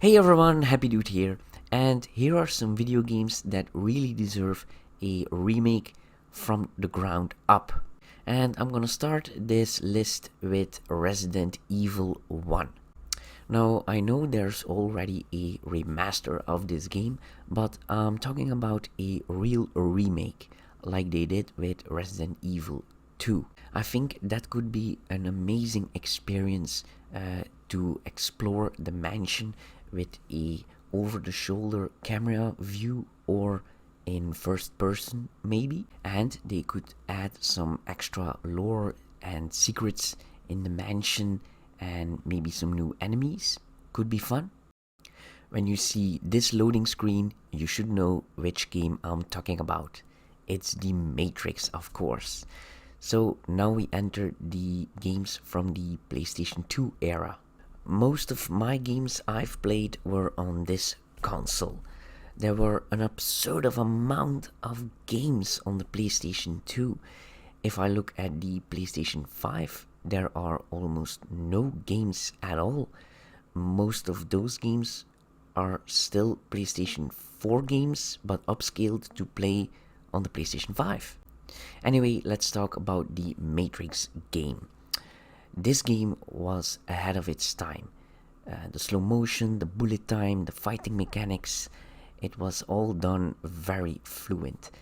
Hey everyone, Happy Dude here, and here are some video games that really deserve a remake from the ground up. And I'm gonna start this list with Resident Evil 1. Now, I know there's already a remaster of this game, but I'm talking about a real remake, like they did with Resident Evil 2. I think that could be an amazing experience to explore the mansion with a over-the-shoulder camera view or in first person maybe, and they could add some extra lore and secrets in the mansion and maybe some new enemies. Could be fun. When you see this loading screen, you should know which game I'm talking about. It's the Matrix, of course. So now we enter the games from the PlayStation 2 era. Most of my games I've played were on this console. There were an absurd amount of games on the PlayStation 2. If I look at the PlayStation 5, there are almost no games at all. Most of those games are still PlayStation 4 games, but upscaled to play on the PlayStation 5. Anyway, let's talk about the Matrix game. This game was ahead of its time. The slow motion, the bullet time, the fighting mechanics, it was all done very fluent.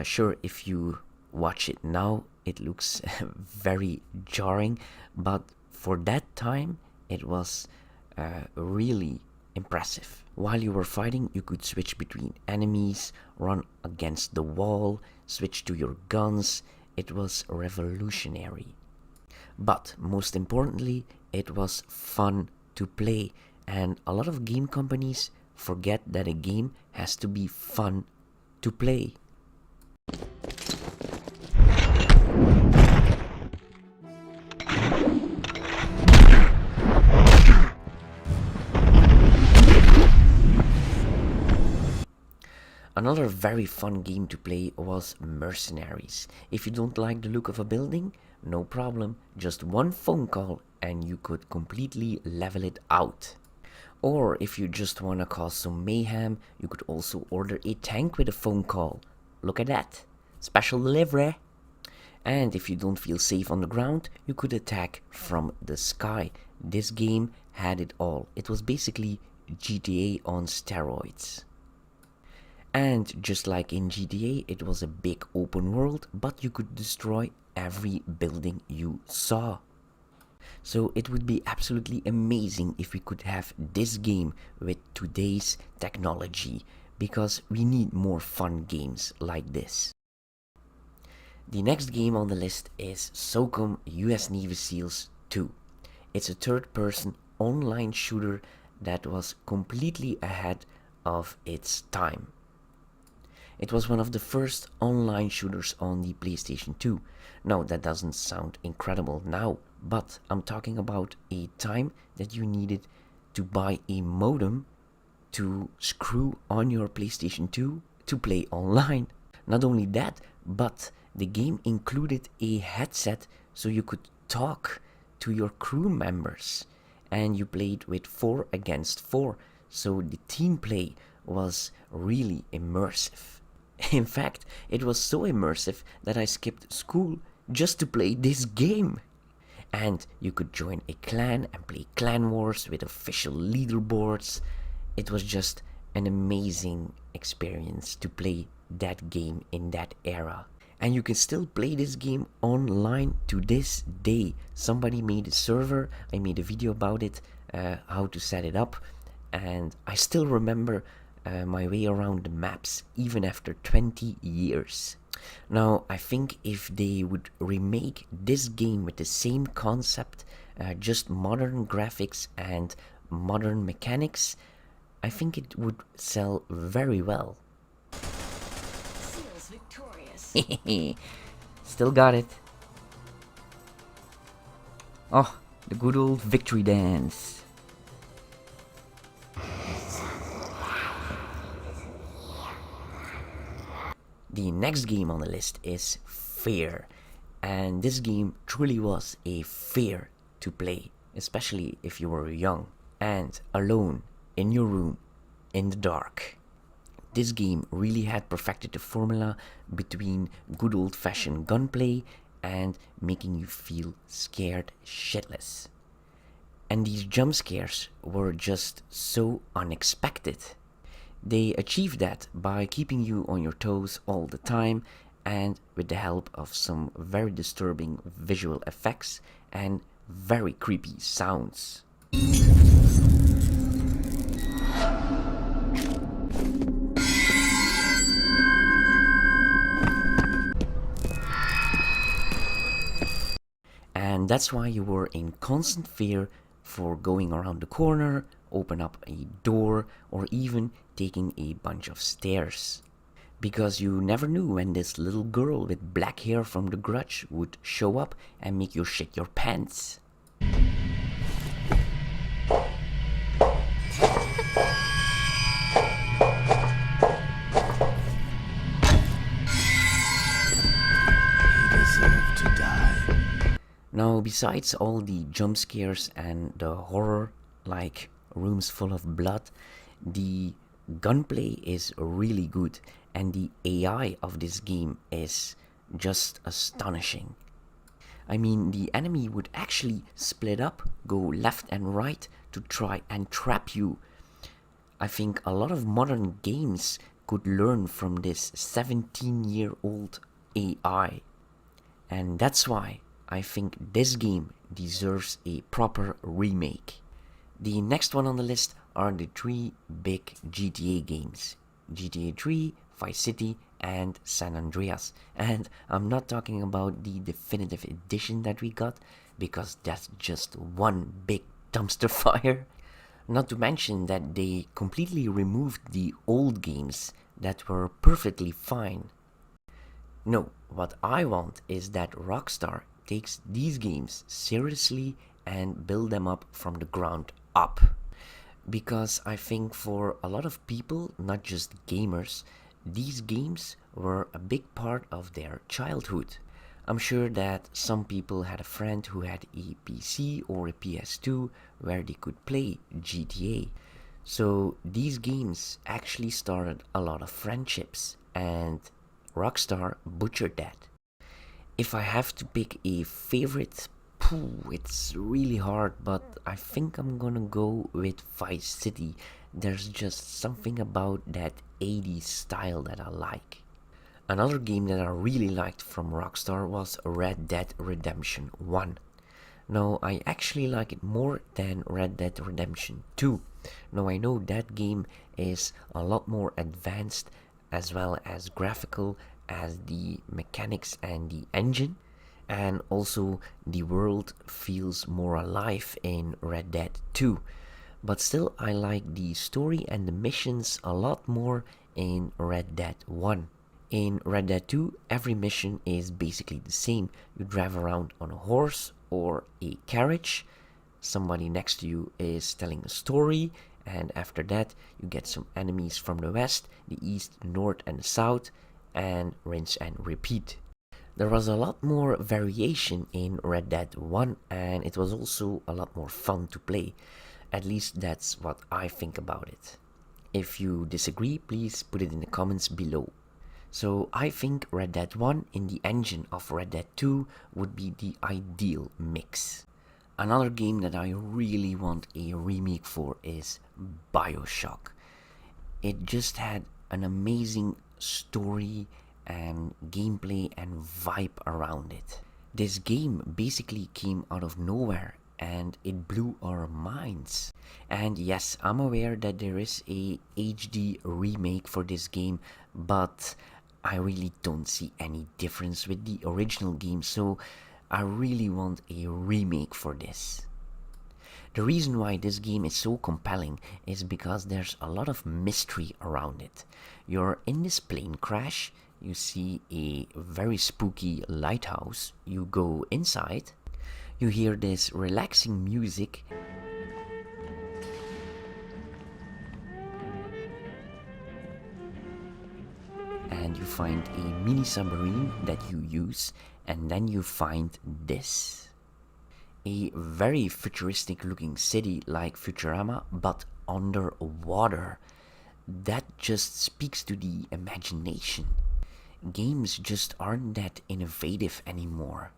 Sure, if you watch it now, it looks very jarring, but for that time, it was really impressive. While you were fighting, you could switch between enemies, run against the wall, switch to your guns. It was revolutionary. But most importantly, it was fun to play, and a lot of game companies forget that a game has to be fun to play. Another very fun game to play was Mercenaries. If you don't like the look of a building, no problem, just one phone call and you could completely level it out. Or if you just wanna cause some mayhem, you could also order a tank with a phone call. Look at that, special delivery. And if you don't feel safe on the ground, you could attack from the sky. This game had it all. It was basically GTA on steroids. And just like in GTA, it was a big open world, but you could destroy every building you saw. So it would be absolutely amazing if we could have this game with today's technology, because we need more fun games like this. The next game on the list is SOCOM US Navy SEALs 2. It's a third-person online shooter that was completely ahead of its time. It was one of the first online shooters on the PlayStation 2. Now, that doesn't sound incredible now, but I'm talking about a time that you needed to buy a modem to screw on your PlayStation 2 to play online. Not only that, but the game included a headset so you could talk to your crew members. And you played with 4 against 4, so the team play was really immersive. In fact, it was so immersive that I skipped school just to play this game. And you could join a clan and play clan wars with official leaderboards. It was just an amazing experience to play that game in that era. And you can still play this game online to this day. Somebody made a server, I made a video about it, how to set it up, and I still remember my way around the maps even after 20 years. Now, I think if they would remake this game with the same concept, just modern graphics and modern mechanics, I think it would sell very well. Seals victorious. Still got it. Oh, the good old victory dance. The next game on the list is Fear, and this game truly was a fear to play, especially if you were young and alone in your room, in the dark. This game really had perfected the formula between good old-fashioned gunplay and making you feel scared shitless. And these jump scares were just so unexpected. They achieved that by keeping you on your toes all the time and with the help of some very disturbing visual effects and very creepy sounds. And that's why you were in constant fear for going around the corner, open up a door, or even taking a bunch of stairs. Because you never knew when this little girl with black hair from The Grudge would show up and make you shit your pants. Now, besides all the jump scares and the horror, like rooms full of blood, the gunplay is really good and the AI of this game is just astonishing. I mean, the enemy would actually split up, go left and right to try and trap you. I think a lot of modern games could learn from this 17-year-old AI. And that's why I think this game deserves a proper remake. The next one on the list are the three big GTA games: GTA 3, Vice City, and San Andreas. And I'm not talking about the definitive edition that we got, because that's just one big dumpster fire. Not to mention that they completely removed the old games that were perfectly fine. No, what I want is that Rockstar takes these games seriously and build them up from the ground up. Because I think for a lot of people, not just gamers, these games were a big part of their childhood. I'm sure that some people had a friend who had a PC or a PS2 where they could play GTA. So these games actually started a lot of friendships, and Rockstar butchered that. If I have to pick a favorite, it's really hard, but I think I'm gonna go with Vice City. There's just something about that 80s style that I like. Another game that I really liked from Rockstar was Red Dead Redemption 1. Now, I actually like it more than Red Dead Redemption 2. Now, I know that game is a lot more advanced as well as graphical as the mechanics and the engine, and also the world feels more alive in Red Dead 2. But still, I like the story and the missions a lot more in Red Dead 1. In Red Dead 2, every mission is basically the same. You drive around on a horse or a carriage. Somebody next to you is telling a story, and after that you get some enemies from the west, the east, the north and the south, and rinse and repeat. There was a lot more variation in Red Dead 1, and it was also a lot more fun to play. At least that's what I think about it. If you disagree, please put it in the comments below. So I think Red Dead 1 in the engine of Red Dead 2 would be the ideal mix. Another game that I really want a remake for is BioShock. It just had an amazing story and gameplay and vibe around it. This game basically came out of nowhere and it blew our minds. And yes, I'm aware that there is a HD remake for this game, but I really don't see any difference with the original game, so I really want a remake for this. The reason why this game is so compelling is because there's a lot of mystery around it. You're in this plane crash, you see a very spooky lighthouse, you go inside, you hear this relaxing music, and you find a mini submarine that you use, and then you find this. A very futuristic looking city like Futurama, but underwater. That just speaks to the imagination. Games just aren't that innovative anymore.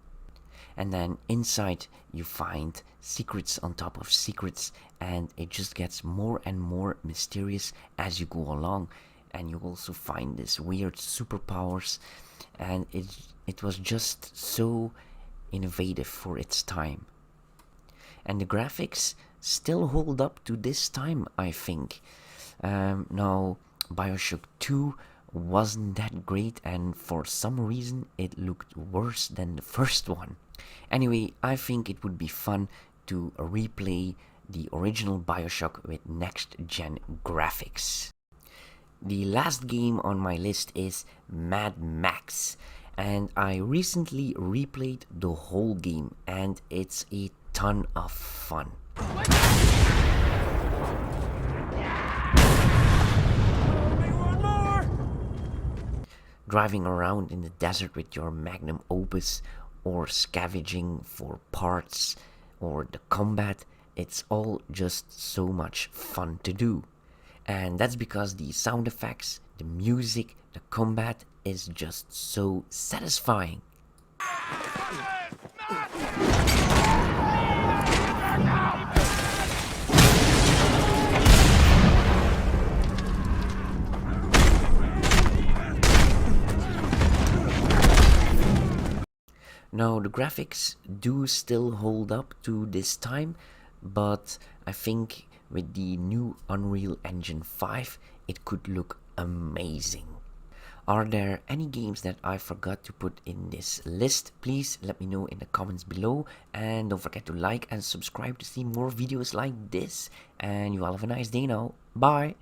And then inside you find secrets on top of secrets, and it just gets more and more mysterious as you go along. And you also find these weird superpowers, and it was just so innovative for its time. And the graphics still hold up to this time, I think. Now, Bioshock 2 wasn't that great, and for some reason it looked worse than the first one. Anyway, I think it would be fun to replay the original Bioshock with next-gen graphics. The last game on my list is Mad Max, and I recently replayed the whole game, and it's a ton of fun. Driving around in the desert with your magnum opus, or scavenging for parts, or the combat, it's all just so much fun to do. And that's because the sound effects, the music, the combat is just so satisfying. Now, the graphics do still hold up to this time, but I think with the new Unreal Engine 5, it could look amazing. Are there any games that I forgot to put in this list? Please let me know in the comments below, and don't forget to like and subscribe to see more videos like this. And you all have a nice day now. Bye!